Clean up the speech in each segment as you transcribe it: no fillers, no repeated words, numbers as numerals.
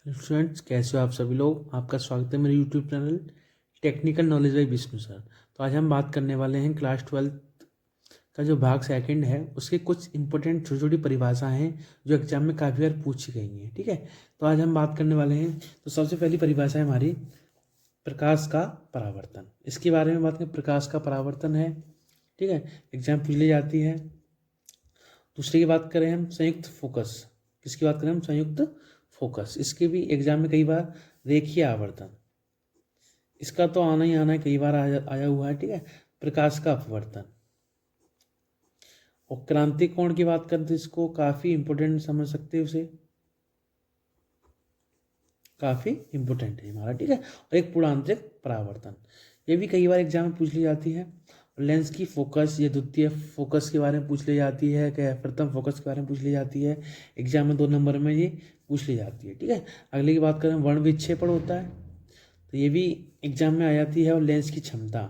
Students, कैसे हो आप सभी लोग। आपका स्वागत है मेरे YouTube channel technical knowledge by Vishnu sir. तो आज हम बात करने वाले हैं क्लास 12 का जो भाग सेकंड है उसके कुछ इंपॉर्टेंट छोटी छोटी परिभाषाएं हैं जो एग्जाम में काफ़ी बार पूछी गई हैं। ठीक है, तो आज हम बात करने वाले हैं। तो सबसे पहली परिभाषा है हमारी प्रकाश का परावर्तन। इसके बारे में बात करें, प्रकाश का परावर्तन है। ठीक है, एग्जाम पूछ ली जाती है। दूसरी की बात करें हम संयुक्त फोकस। किसकी बात करें हम? संयुक्त फोकस। इसके भी एग्जाम में कई बार रेखीय आवर्तन, इसका तो आना ही आना है, कई बार आया हुआ है। ठीक है, प्रकाश का अपवर्तन। और क्रांतिक कोण की बात करें तो इसको काफ़ी इंपॉर्टेंट समझ सकते हैं, उसे काफ़ी इंपॉर्टेंट है हमारा। ठीक है, और एक पूर्णांतरिक परावर्तन, ये भी कई बार एग्जाम में पूछ ली जाती है। लेंस की फोकस, ये द्वितीय फोकस के बारे में पूछ ली जाती है, क्या प्रथम फोकस के बारे में पूछ ली जाती है। एग्जाम में 2 नंबर में ये पूछ ली जाती है। ठीक है, अगले की बात करें, वर्ण विक्षेपण होता है, तो ये भी एग्जाम में आ जाती है। और लेंस की क्षमता,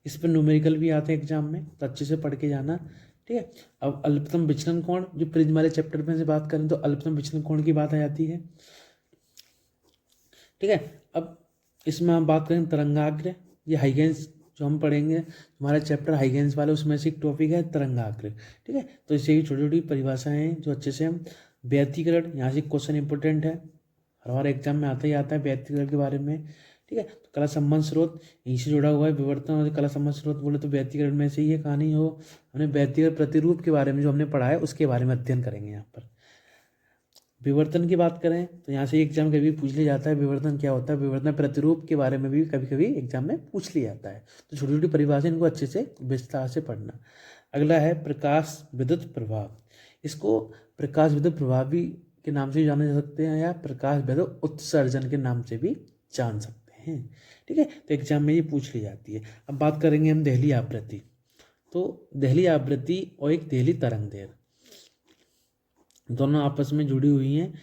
इस पर न्यूमेरिकल भी आते हैं एग्जाम में, तो अच्छे से पढ़ के जाना। ठीक है, अब अल्पतम विचलन कोण, जो प्रिज्म वाले चैप्टर में से बात करें तो अल्पतम विचलन कोण की बात आ जाती है। ठीक है, अब इसमें हम बात करें तरंगाग्र, ये हाइगेंस जो हम पढ़ेंगे, हमारा चैप्टर हाइगेंस वाला, उसमें से एक टॉपिक है तरंगाग्र। ठीक है, तो इससे ही छोटी छोटी परिभाषाएं हैं जो अच्छे से हम व्यतिकरण, यहाँ से क्वेश्चन इंपॉर्टेंट है, हर बार एग्जाम में आता ही आता है व्यतिकरण के बारे में। ठीक है, तो कला संबंध स्रोत यहीं से जुड़ा हुआ है। विवर्तन और कला संबंध स्रोत बोले तो व्यतिकरण में से ही है कहानी हो। हमने व्यतिकरण प्रतिरूप के बारे में जो हमने पढ़ा है उसके बारे में अध्ययन करेंगे यहाँ पर। विवर्तन की बात करें तो यहाँ से एग्जाम कभी पूछ लिया जाता है, विवर्तन क्या होता है। विवर्तन प्रतिरूप के बारे में भी कभी कभी एग्जाम में पूछ लिया जाता है। तो छोटी छोटी परिभाषा, इनको अच्छे से विस्तार से पढ़ना। अगला है प्रकाश विद्युत प्रभाव। इसको प्रकाश विद्युत प्रभाव भी के नाम से भी जाने जा सकते हैं, या प्रकाश विद्युत उत्सर्जन के नाम से भी जान सकते हैं। ठीक है, तो एग्जाम में ये पूछ ली जाती है। अब बात करेंगे हम देहली आवृत्ति। तो देहली आवृत्ति और एक देहली तरंगदैर्घ्य, दोनों आपस में जुड़ी हुई हैं,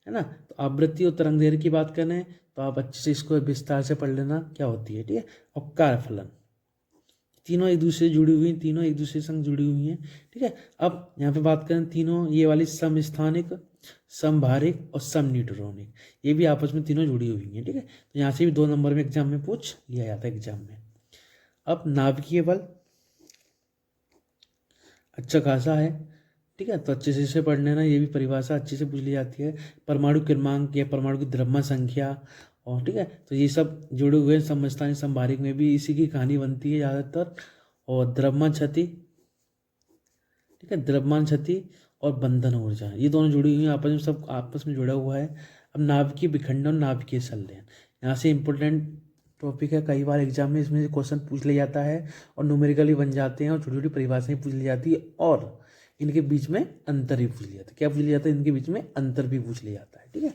है ना। तो आवृत्ति और तरंगदैर्घ्य की बात करें तो आप अच्छे से इसको विस्तार से पढ़ लेना क्या होती है। ठीक है, और कार्यफलन, तीनों एक दूसरे से जुड़ी हुई हैं, तीनों एक दूसरे संग जुड़ी हुई हैं। ठीक है, अब यहाँ पे बात करें तीनों, ये वाली समस्थानिक, समभारिक और समन्यूट्रॉनिक, ये भी आपस में तीनों जुड़ी हुई हैं। ठीक है, तो यहाँ से भी 2 नंबर में एग्जाम में पूछ लिया जाता है एग्जाम में। अब नाभिकीय बल अच्छा खासा है। ठीक है, तो अच्छे से इसे पढ़ लेना, ये भी परिभाषा अच्छे से पूछ ली जाती है। परमाणु क्रमांक या परमाणु की द्रव्यमान संख्या, और ठीक है, तो ये सब जुड़े हुए हैं। समस्थानिक संभारिक में भी इसी की कहानी बनती है ज़्यादातर। और द्रव्यमान क्षति, ठीक है, द्रव्यमान क्षति और बंधन ऊर्जा, ये दोनों जुड़ी हुई हैं आपस में, सब आपस में जुड़ा हुआ है। अब नाभिकीय विखंडन, नाभिकीय संलयन, यहाँ से इंपॉर्टेंट टॉपिक है, कई बार एग्जाम में इसमें से क्वेश्चन पूछ लिया जाता है और न्यूमेरिकली बन जाते हैं, और छोटी छोटी परिभाषाएं पूछ ली जाती है, और इनके बीच में अंतर भी पूछ लिया जाता है। क्या पूछ लिया जाता है? इनके बीच में अंतर भी पूछ लिया जाता है। ठीक है,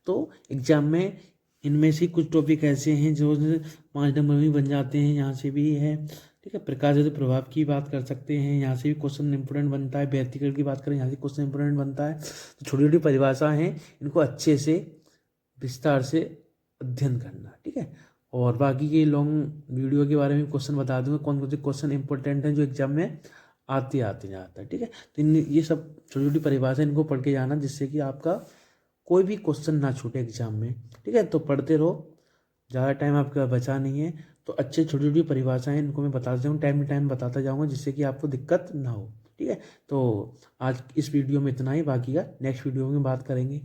तो एग्जाम में इनमें से कुछ टॉपिक ऐसे हैं जो 5 नंबर में बन जाते हैं, यहाँ से भी है। ठीक है, प्रकाश विद्युत प्रभाव की बात कर सकते हैं, यहाँ से भी क्वेश्चन इंपोर्टेंट बनता है। व्यतिकरण की बात करें, यहाँ से क्वेश्चन इंपोर्टेंट बनता है। तो छोटी छोटी परिभाषा हैं, इनको अच्छे से विस्तार से अध्ययन करना। ठीक है, और बाकी के लॉन्ग वीडियो के बारे में क्वेश्चन बता दूंगा, कौन कौन से क्वेश्चन इंपॉर्टेंट हैं जो एग्जाम में आते आते जाता है। ठीक है, तो ये सब छोटी छोटी परिभाषा, इनको पढ़ के जाना, जिससे कि आपका कोई भी क्वेश्चन ना छूटे एग्जाम में। ठीक है, तो पढ़ते रहो, ज़्यादा टाइम आपका बचा नहीं है, तो अच्छे छोटी छोटी परिभाषाएं इनको मैं बताता जाऊँ, टाइम टू टाइम बताता जाऊँगा, जिससे कि आपको दिक्कत ना हो। ठीक है, तो आज इस वीडियो में इतना ही, बाकी का नेक्स्ट वीडियो में बात करेंगे।